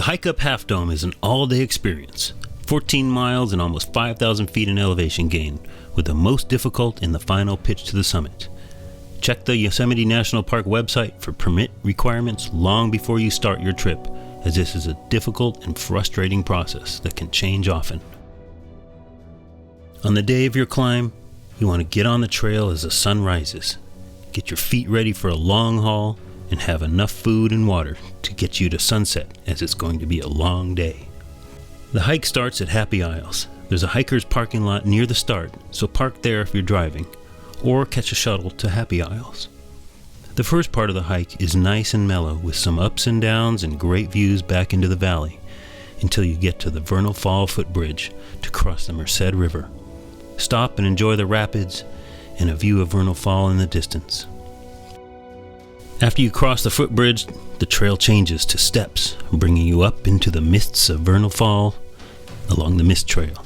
The hike up Half Dome is an all-day experience. 14 miles and almost 5,000 feet in elevation gain, with the most difficult in the final pitch to the summit. Check the Yosemite National Park website for permit requirements long before you start your trip, as this is a difficult and frustrating process that can change often. On the day of your climb, you want to get on the trail as the sun rises. Get your feet ready for a long haul and have enough food and water to get you to sunset, as it's going to be a long day. The hike starts at Happy Isles. There's a hiker's parking lot near the start, so park there if you're driving, or catch a shuttle to Happy Isles. The first part of the hike is nice and mellow, with some ups and downs and great views back into the valley, until you get to the Vernal Fall footbridge to cross the Merced River. Stop and enjoy the rapids and a view of Vernal Fall in the distance. After you cross the footbridge, the trail changes to steps, bringing you up into the mists of Vernal Fall along the Mist Trail.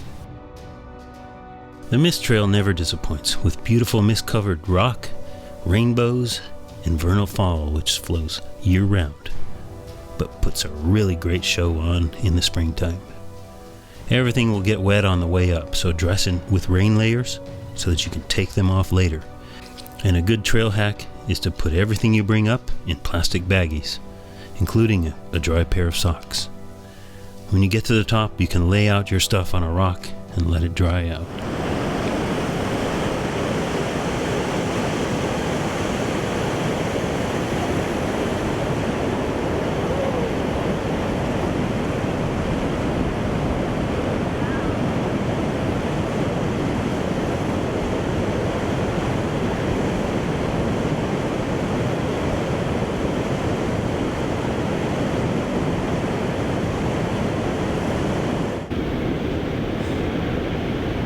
The Mist Trail never disappoints, with beautiful mist-covered rock, rainbows, and Vernal Fall, which flows year-round, but puts a really great show on in the springtime. Everything will get wet on the way up, so dress in with rain layers so that you can take them off later. And a good trail hack is to put everything you bring up in plastic baggies, including a dry pair of socks. When you get to the top, you can lay out your stuff on a rock and let it dry out.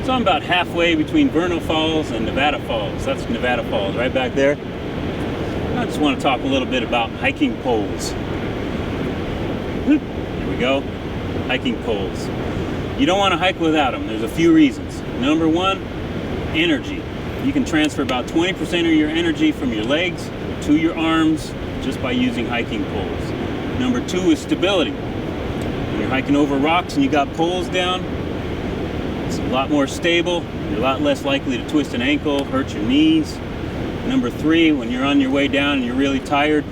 So I'm about halfway between Vernal Falls and Nevada Falls. That's Nevada Falls right back there. I just want to talk a little bit about hiking poles. Here we go, hiking poles. You don't want to hike without them. There's a few reasons. Number one, energy. You can transfer about 20% of your energy from your legs to your arms just by using hiking poles. Number two is stability. When you're hiking over rocks and you got poles down, it's a lot more stable. You're a lot less likely to twist an ankle, hurt your knees. Number three, when you're on your way down and you're really tired,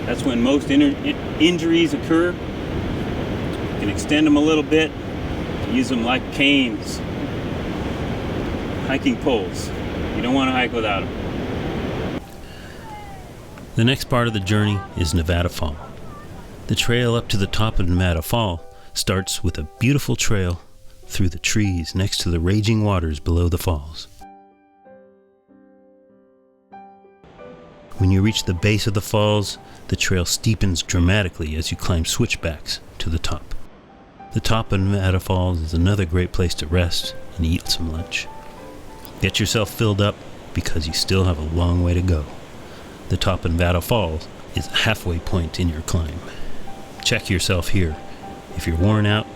that's when most injuries occur. You can extend them a little bit, use them like canes. Hiking poles. You don't want to hike without them. The next part of the journey is Nevada Fall. The trail up to the top of Nevada Fall starts with a beautiful trail through the trees next to the raging waters below the falls. When you reach the base of the falls, the trail steepens dramatically as you climb switchbacks to the top. The top of Nevada Falls is another great place to rest and eat some lunch. Get yourself filled up because you still have a long way to go. The top of Nevada Falls is a halfway point in your climb. Check yourself here. If you're worn out,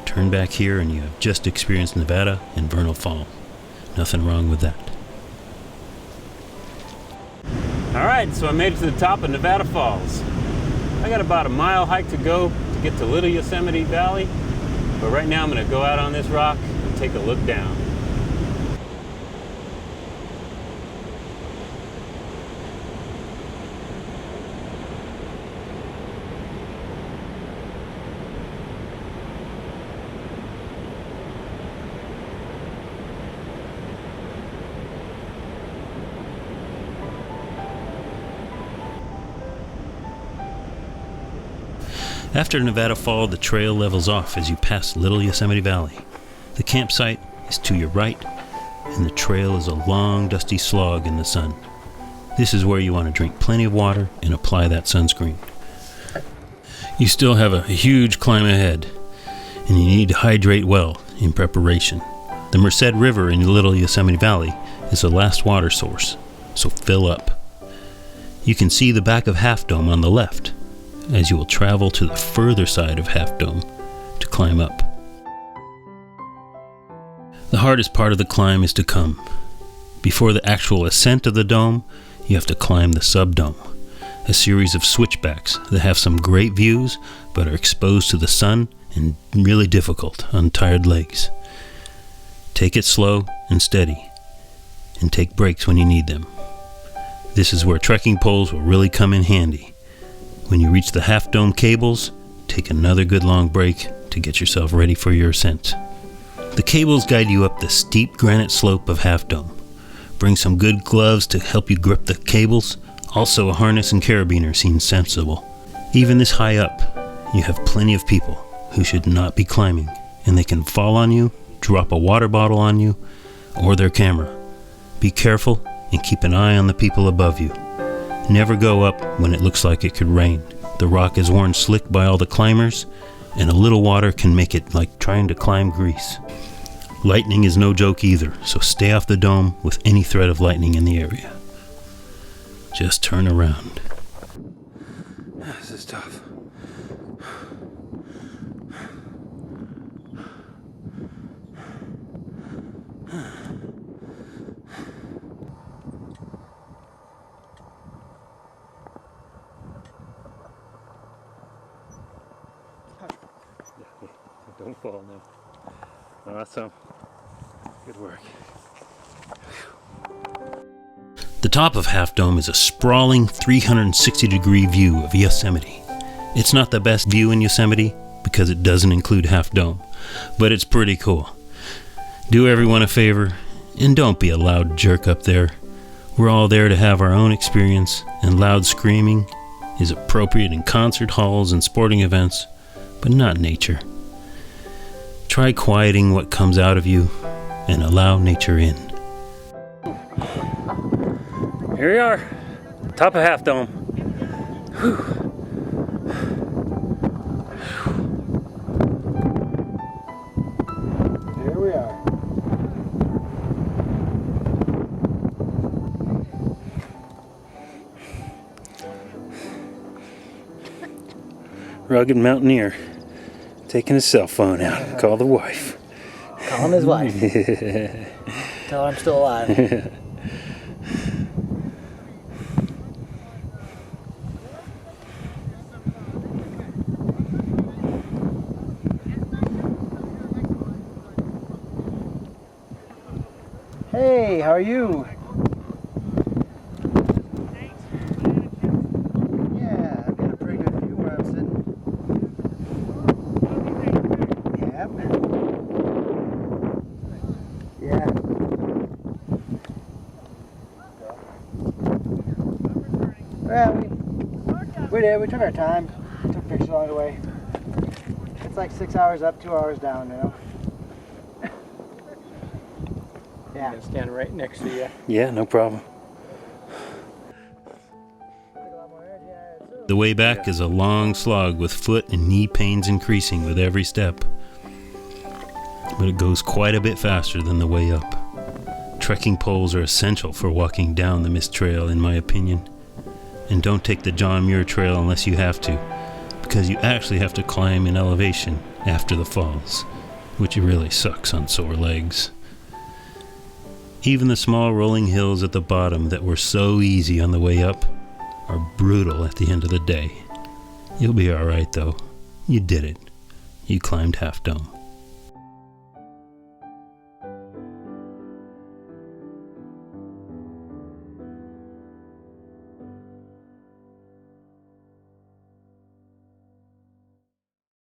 turn back here and you have just experienced Nevada and Vernal Fall. Nothing wrong with that. Alright, so I made it to the top of Nevada Falls. I got about a mile hike to go to get to Little Yosemite Valley, but right now I'm going to go out on this rock and take a look down. After Nevada Fall, the trail levels off as you pass Little Yosemite Valley. The campsite is to your right, and the trail is a long, dusty slog in the sun. This is where you want to drink plenty of water and apply that sunscreen. You still have a huge climb ahead, and you need to hydrate well in preparation. The Merced River in Little Yosemite Valley is the last water source, so fill up. You can see the back of Half Dome on the left, as you will travel to the further side of Half Dome to climb up. The hardest part of the climb is to come. Before the actual ascent of the dome, you have to climb the subdome, a series of switchbacks that have some great views but are exposed to the sun and really difficult on tired legs. Take it slow and steady, and take breaks when you need them. This is where trekking poles will really come in handy. When you reach the Half Dome cables, take another good long break to get yourself ready for your ascent. The cables guide you up the steep granite slope of Half Dome. Bring some good gloves to help you grip the cables. Also, a harness and carabiner seems sensible. Even this high up, you have plenty of people who should not be climbing, and they can fall on you, drop a water bottle on you, or their camera. Be careful and keep an eye on the people above you. Never go up when it looks like it could rain. The rock is worn slick by all the climbers, and a little water can make it like trying to climb grease. Lightning is no joke either, so stay off the dome with any threat of lightning in the area. Just turn around. This is tough. Don't fall now. Awesome. Good work. The top of Half Dome is a sprawling 360-degree view of Yosemite. It's not the best view in Yosemite because it doesn't include Half Dome, but it's pretty cool. Do everyone a favor and don't be a loud jerk up there. We're all there to have our own experience, and loud screaming is appropriate in concert halls and sporting events, but not nature. Try quieting what comes out of you and allow nature in. Here we are, top of Half Dome. Here we are. Rugged mountaineer taking his cell phone out. Call the wife. Call him his wife. Tell her I'm still alive. Hey, how are you? Yeah, I've got a pretty good view where I'm sitting. Yep. Yeah. Well, we did. We took our time. Took pictures along the way. It's like 6 hours up, 2 hours down, you know. Yeah. I'm gonna stand right next to you. Yeah, no problem. The way back is a long slog with foot and knee pains increasing with every step. But it goes quite a bit faster than the way up. Trekking poles are essential for walking down the mist trail, in my opinion. And don't take the John Muir Trail unless you have to, because you actually have to climb in elevation after the falls, which really sucks on sore legs. Even the small rolling hills at the bottom that were so easy on the way up are brutal at the end of the day. You'll be alright though. You did it. You climbed Half Dome.